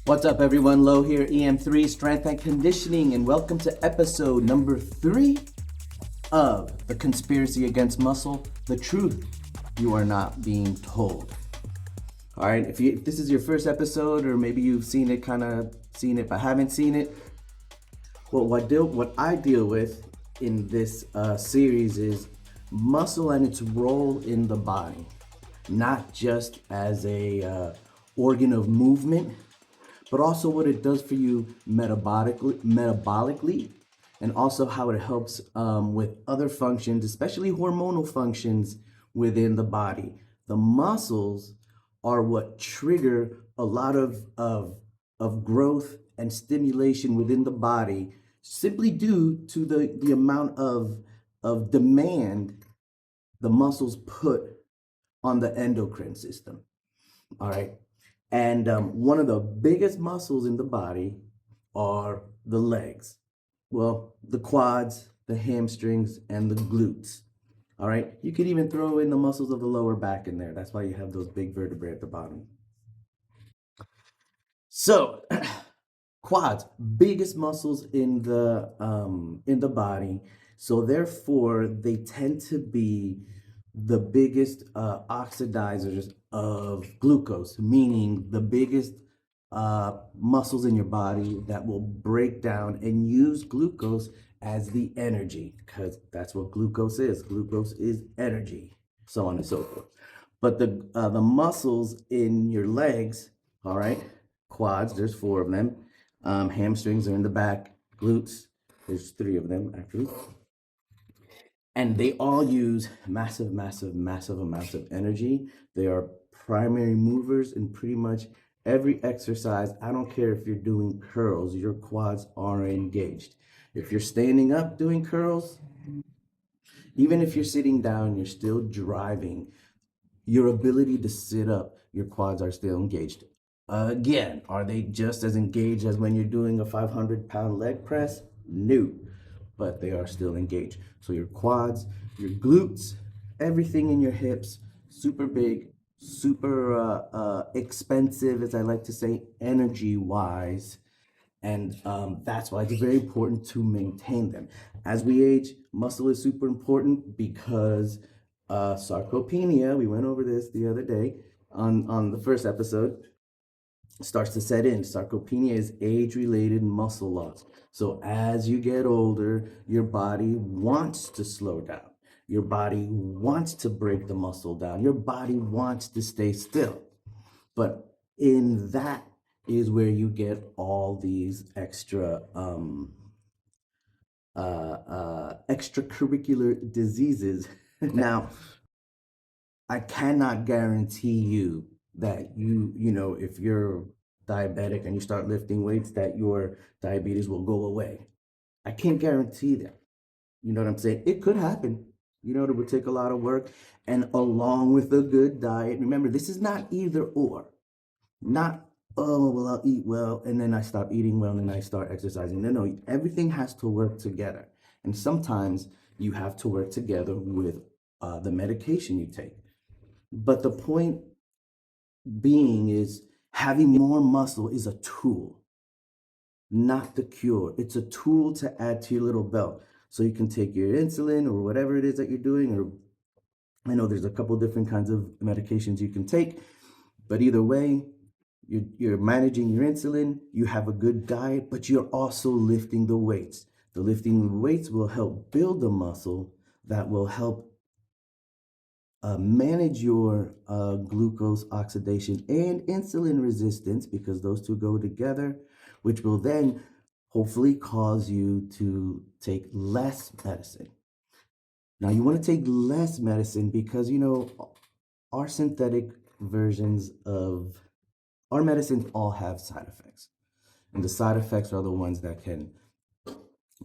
What's up, everyone? Low here, EM3 Strength and Conditioning, and welcome to episode number 3 of The Conspiracy Against Muscle, the truth you are not being told. All right, if this is your first episode, or maybe you've seen it but haven't seen it, well, what I deal with in this series is muscle and its role in the body, not just as a organ of movement, but also what it does for you metabolically, and also how it helps with other functions, especially hormonal functions within the body. The muscles are what trigger a lot of growth and stimulation within the body, simply due to the amount of demand the muscles put on the endocrine system. All right. And one of the biggest muscles in the body are the legs. Well, the quads, the hamstrings, and the glutes. All right. You could even throw in the muscles of the lower back in there. That's why you have those big vertebrae at the bottom. So, quads, biggest muscles in the body. So therefore, they tend to be the biggest oxidizers of glucose, meaning the biggest muscles in your body that will break down and use glucose as the energy, because that's what glucose is. Glucose is energy, so on and so forth. But the muscles in your legs, all right, quads, there's 4 of them. Hamstrings are in the back. Glutes, there's 3 of them actually. And they all use massive amounts of energy. They are primary movers in pretty much every exercise. I don't care if you're doing curls, your quads are engaged. If you're standing up doing curls, even if you're sitting down, you're still driving. Your ability to sit up, your quads are still engaged. Again, are they just as engaged as when you're doing a 500-pound leg press? No, but they are still engaged. So your quads, your glutes, everything in your hips, super big, super expensive, as I like to say, energy-wise. And that's why it's very important to maintain them. As we age, muscle is super important because sarcopenia, we went over this the other day on the first episode, starts to set in. Sarcopenia is age-related muscle loss. So as you get older, your body wants to slow down. Your body wants to break the muscle down. Your body wants to stay still. But in that is where you get all these extracurricular diseases. Now, I cannot guarantee you that if you're diabetic and you start lifting weights, that your diabetes will go away. I can't guarantee that. You know what I'm saying? It could happen. It would take a lot of work, and along with a good diet. Remember, this is not either or. Not, oh, well, I'll eat well, and then I stop eating well, and then I start exercising. No, everything has to work together. And sometimes you have to work together with the medication you take. But the point being is, having more muscle is a tool, not the cure. It's a tool to add to your little belt. So you can take your insulin or whatever it is that you're doing, or I know there's a couple different kinds of medications you can take, but either way, you're managing your insulin, you have a good diet, but you're also lifting the weights. The lifting the weights will help build the muscle that will help manage your glucose oxidation and insulin resistance, because those two go together, which will then hopefully cause you to take less medicine. Now, you want to take less medicine because, our synthetic versions of our medicines all have side effects. And the side effects are the ones that can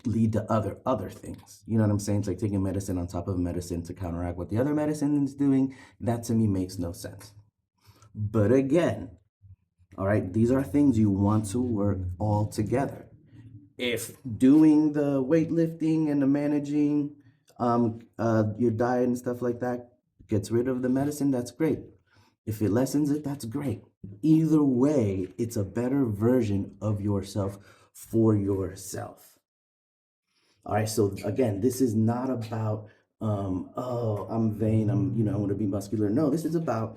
lead to other things. You know what I'm saying? It's like taking medicine on top of medicine to counteract what the other medicine is doing. That to me makes no sense. But again, all right, these are things you want to work all together. If doing the weightlifting and the managing your diet and stuff like that gets rid of the medicine, that's great. If it lessens it, that's great. Either way, it's a better version of yourself for yourself. All right. So again, this is not about oh, I'm vain, I want to be muscular. No, this is about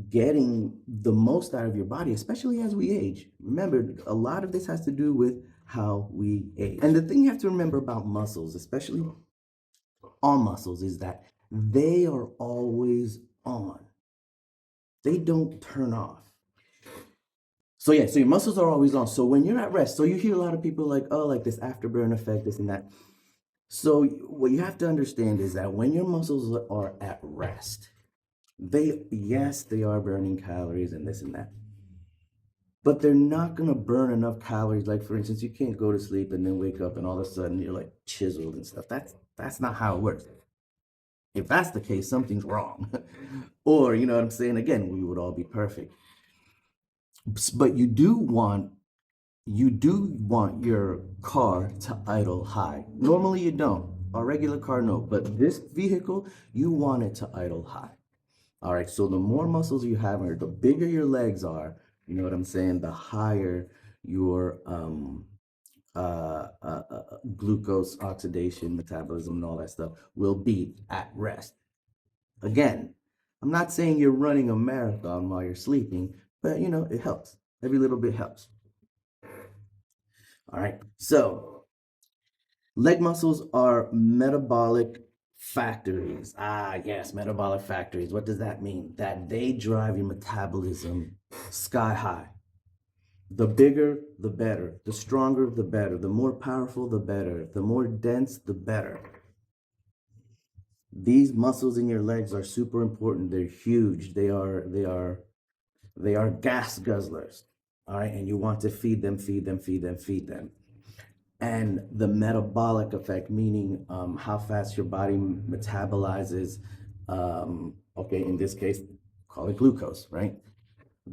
getting the most out of your body, especially as we age. Remember, a lot of this has to do with how we age. And the thing you have to remember about muscles, especially all muscles, is that they are always on. They don't turn off. So yeah, so your muscles are always on. So when you're at rest, so you hear a lot of people like, oh, like this afterburn effect, this and that. So what you have to understand is that when your muscles are at rest, yes, they are burning calories and this and that, but they're not going to burn enough calories. Like for instance, you can't go to sleep and then wake up and all of a sudden you're like chiseled and stuff. That's not how it works. If that's the case, something's wrong. Or, you know what I'm saying? Again, we would all be perfect. But you do want your car to idle high. Normally you don't. A regular car, no. But this vehicle, you want it to idle high. All right. So the more muscles you have, or the bigger your legs are, you know what I'm saying? The higher your glucose oxidation, metabolism, and all that stuff will be at rest. Again, I'm not saying you're running a marathon while you're sleeping, but it helps. Every little bit helps. All right. So leg muscles are metabolic factories. Ah, yes, metabolic factories. What does that mean? That they drive your metabolism sky high. The bigger, the better. The stronger, the better. The more powerful, the better. The more dense, the better. These muscles in your legs are super important. They're huge. They are gas guzzlers. All right, and you want to feed them, feed them, feed them, feed them. And the metabolic effect, meaning how fast your body metabolizes, okay, in this case, call it glucose, right?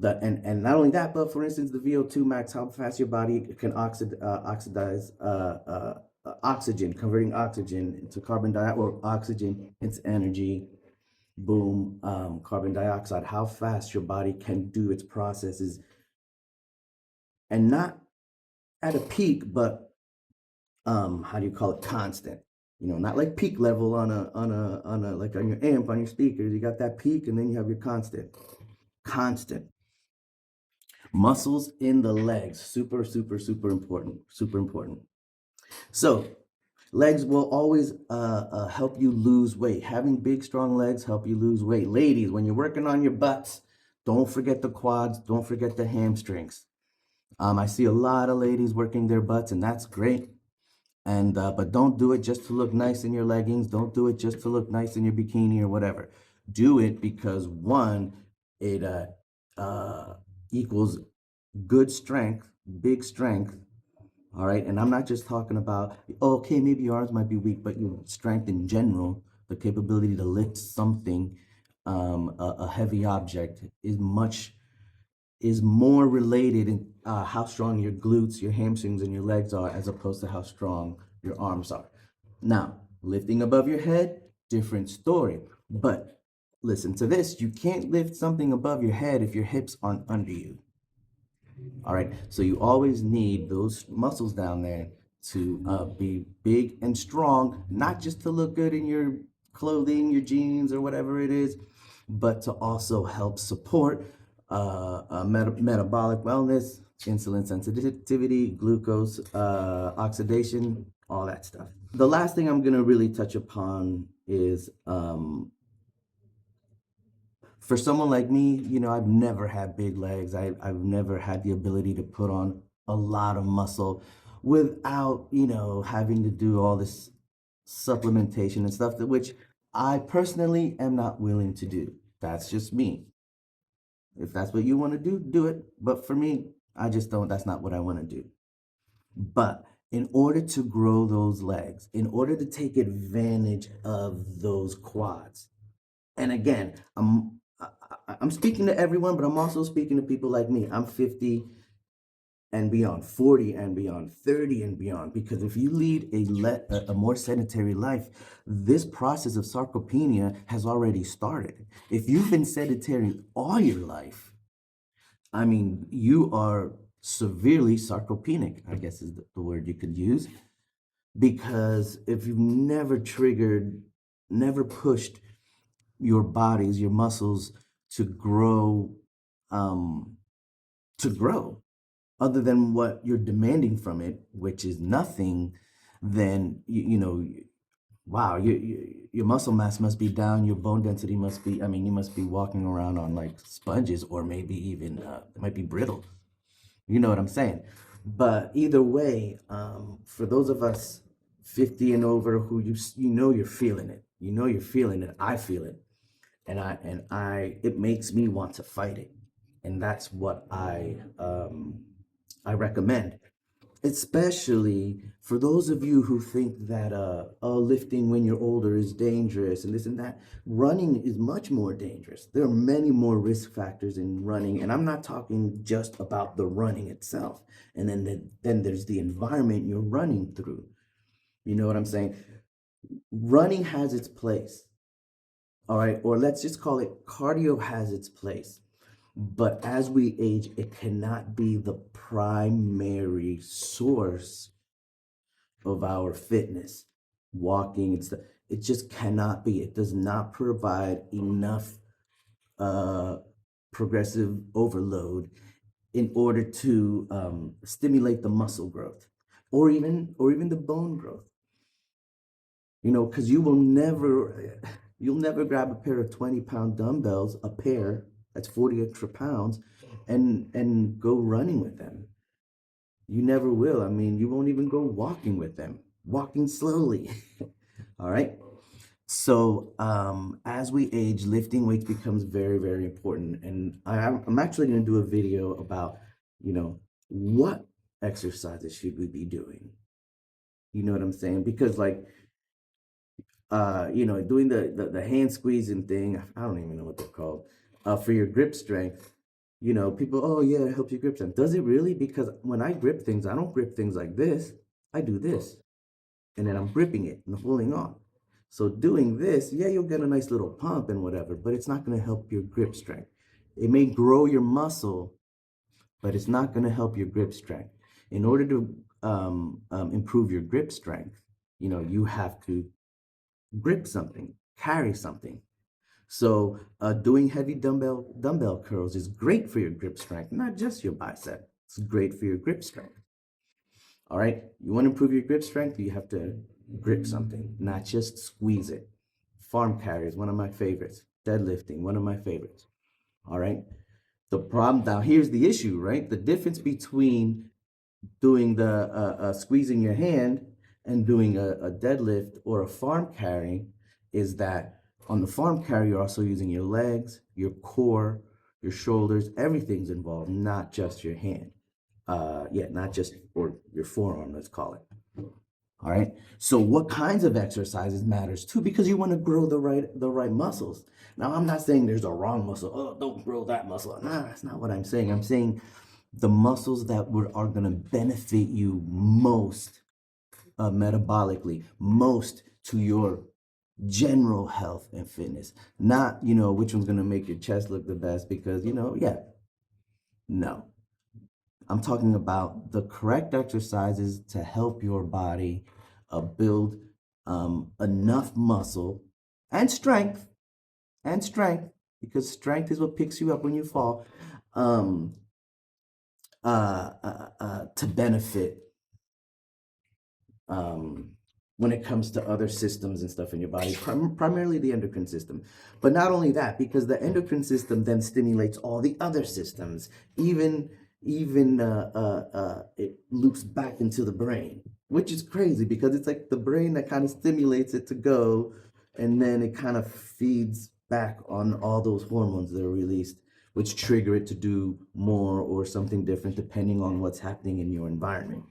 And not only that, but for instance, the VO2 max, how fast your body can oxidize oxygen, converting oxygen into carbon dioxide, or oxygen into energy. Boom, carbon dioxide, how fast your body can do its processes, and not at a peak, but how do you call it, constant. Not like peak level on a like on your amp, on your speakers. You got that peak and then you have your constant. Muscles in the legs, super, super, super important, super important. So legs will always help you lose weight. Having big, strong legs help you lose weight. Ladies, when you're working on your butts, don't forget the quads, don't forget the hamstrings. I see a lot of ladies working their butts, and that's great. And but don't do it just to look nice in your leggings. Don't do it just to look nice in your bikini or whatever. Do it because one, it equals good strength, big strength. All right, and I'm not just talking about, okay, maybe your arms might be weak, but your strength in general, the capability to lift something, a heavy object, is more related in how strong your glutes, your hamstrings, and your legs are, as opposed to how strong your arms are. Now, lifting above your head, different story. But listen to this, you can't lift something above your head if your hips aren't under you. All right, so you always need those muscles down there to be big and strong, not just to look good in your clothing, your jeans, or whatever it is, but to also help support metabolic wellness, insulin sensitivity, glucose oxidation, all that stuff. The last thing I'm going to really touch upon is for someone like me, I've never had big legs. I've never had the ability to put on a lot of muscle without, having to do all this supplementation and stuff, that which I personally am not willing to do. That's just me. If that's what you want to do, do it. But for me, I just don't, that's not what I want to do. But in order to grow those legs, in order to take advantage of those quads, and again, I'm speaking to everyone, but I'm also speaking to people like me. I'm 50 and beyond, 40 and beyond, 30 and beyond. Because if you lead a more sedentary life, this process of sarcopenia has already started. If you've been sedentary all your life, I mean, you are severely sarcopenic, I guess is the word you could use, because if you've never triggered, never pushed your bodies, your muscles to grow, um, to grow, other than what you're demanding from it, which is nothing, then you know, wow, your muscle mass must be down, your bone density must be, I mean, you must be walking around on like sponges, or maybe even it might be brittle. You know what I'm saying? But either way, for those of us 50 and over who you know you're feeling it. You know you're feeling it. I feel it. And I it makes me want to fight it. And that's what I recommend. Especially for those of you who think that lifting when you're older is dangerous and this and that. Running is much more dangerous. There are many more risk factors in running, and I'm not talking just about the running itself. And then there's the environment you're running through. You know what I'm saying? Running has its place, all right, or let's just call it cardio has its place. But as we age, it cannot be the primary source of our fitness. Walking and stuff, it just cannot be. It does not provide enough uh, progressive overload in order to stimulate the muscle growth, or even the bone growth. You know, because you'll never grab a pair of 20-pound dumbbells, a pair that's 40 extra pounds, and go running with them. You never will. I mean, you won't even go walking with them, walking slowly. All right. So as we age, lifting weights becomes very, very important. And I'm actually going to do a video about, you know, what exercises should we be doing? You know what I'm saying? Because like, doing the hand squeezing thing, I don't even know what they're called, for your grip strength. You know, people, oh yeah, it helps you grip strength. Does it really? Because when I grip things, I don't grip things like this. I do this, and then I'm gripping it and holding on. So doing this, yeah, you'll get a nice little pump and whatever, but it's not going to help your grip strength. It may grow your muscle, but it's not going to help your grip strength. In order to improve your grip strength, you know, you have to grip something, carry something. So doing heavy dumbbell curls is great for your grip strength, not just your bicep. It's great for your grip strength. All right. You want to improve your grip strength, you have to grip something, not just squeeze it. Farm carry is one of my favorites. Deadlifting, one of my favorites. All right. The problem now, here's the issue, right? The difference between doing the squeezing your hand and doing a deadlift or a farm carry is that on the farm carry, you're also using your legs, your core, your shoulders, everything's involved, not just your hand. Not just, or your forearm, let's call it. All right. So what kinds of exercises matters too, because you want to grow the right muscles. Now, I'm not saying there's a wrong muscle. Oh, don't grow that muscle. Nah, that's not what I'm saying. I'm saying the muscles that are going to benefit you most metabolically, most to your general health and fitness. Not, which one's going to make your chest look the best because, yeah, no. I'm talking about the correct exercises to help your body build enough muscle and strength, because strength is what picks you up when you fall, um, to benefit um, when it comes to other systems and stuff in your body, primarily the endocrine system. But not only that, because the endocrine system then stimulates all the other systems, even it loops back into the brain, which is crazy because it's like the brain that kind of stimulates it to go, and then it kind of feeds back on all those hormones that are released, which trigger it to do more or something different depending on what's happening in your environment.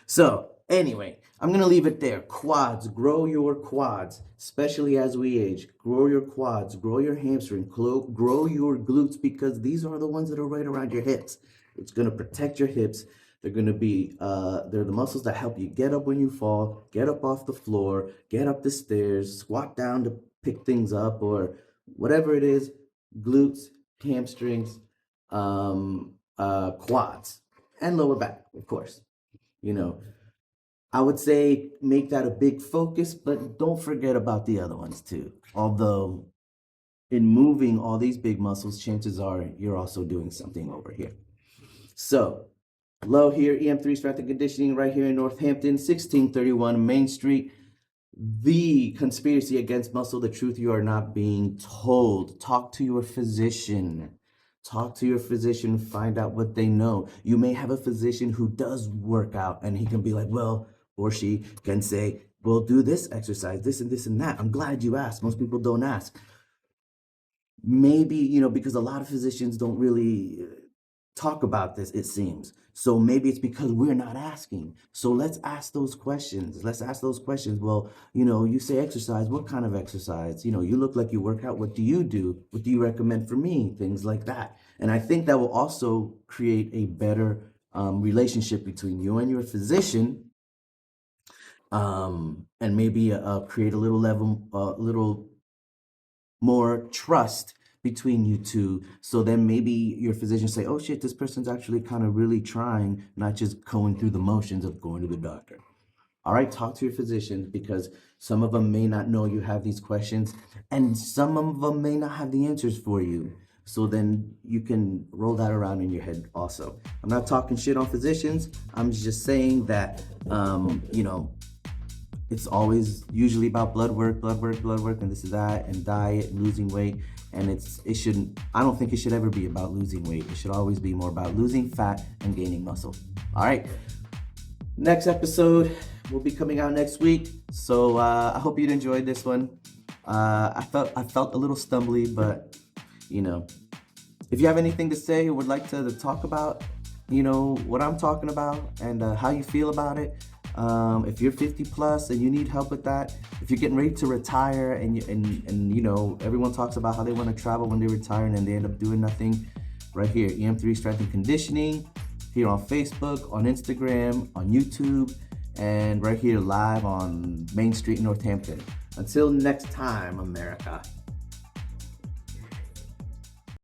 So anyway, I'm going to leave it there. Quads, grow your quads, especially as we age. Grow your quads, grow your hamstring, grow your glutes, because these are the ones that are right around your hips. It's going to protect your hips. They're going to be, they're the muscles that help you get up when you fall, get up off the floor, get up the stairs, squat down to pick things up, or whatever it is. Glutes, hamstrings, quads and lower back, of course. You know, I would say make that a big focus, but don't forget about the other ones too. Although in moving all these big muscles, chances are you're also doing something over here. So low here, EM3 Strength and Conditioning right here in Northampton, 1631 Main Street. The conspiracy against muscle, the truth you are not being told. Talk to your physician. Talk to your physician, find out what they know. You may have a physician who does work out and he can be like, well, or she can say, well, do this exercise, this and this and that. I'm glad you asked. Most people don't ask. Maybe, because a lot of physicians don't really talk about this, it seems. So maybe it's because we're not asking. So let's ask those questions. Well, you say exercise. What kind of exercise? You look like you work out. What do you do? What do you recommend for me? Things like that. And I think that will also create a better relationship between you and your physician, and maybe create a little more trust between you two. So then maybe your physician say, oh shit, this person's actually kind of really trying, not just going through the motions of going to the doctor. All right, talk to your physician, because some of them may not know you have these questions and some of them may not have the answers for you. So then you can roll that around in your head also. I'm not talking shit on physicians. I'm just saying that, it's always usually about blood work, and this is that, and diet, and losing weight. And I don't think it should ever be about losing weight. It should always be more about losing fat and gaining muscle. All right. Next episode will be coming out next week. So I hope you enjoyed this one. I felt a little stumbly, but if you have anything to say or would like to talk about, what I'm talking about and how you feel about it. If you're 50 plus and you need help with that, if you're getting ready to retire and everyone talks about how they want to travel when they retire and they end up doing nothing, right here, EM3 Strength and Conditioning, here on Facebook, on Instagram, on YouTube, and right here live on Main Street, Northampton. Until next time, America.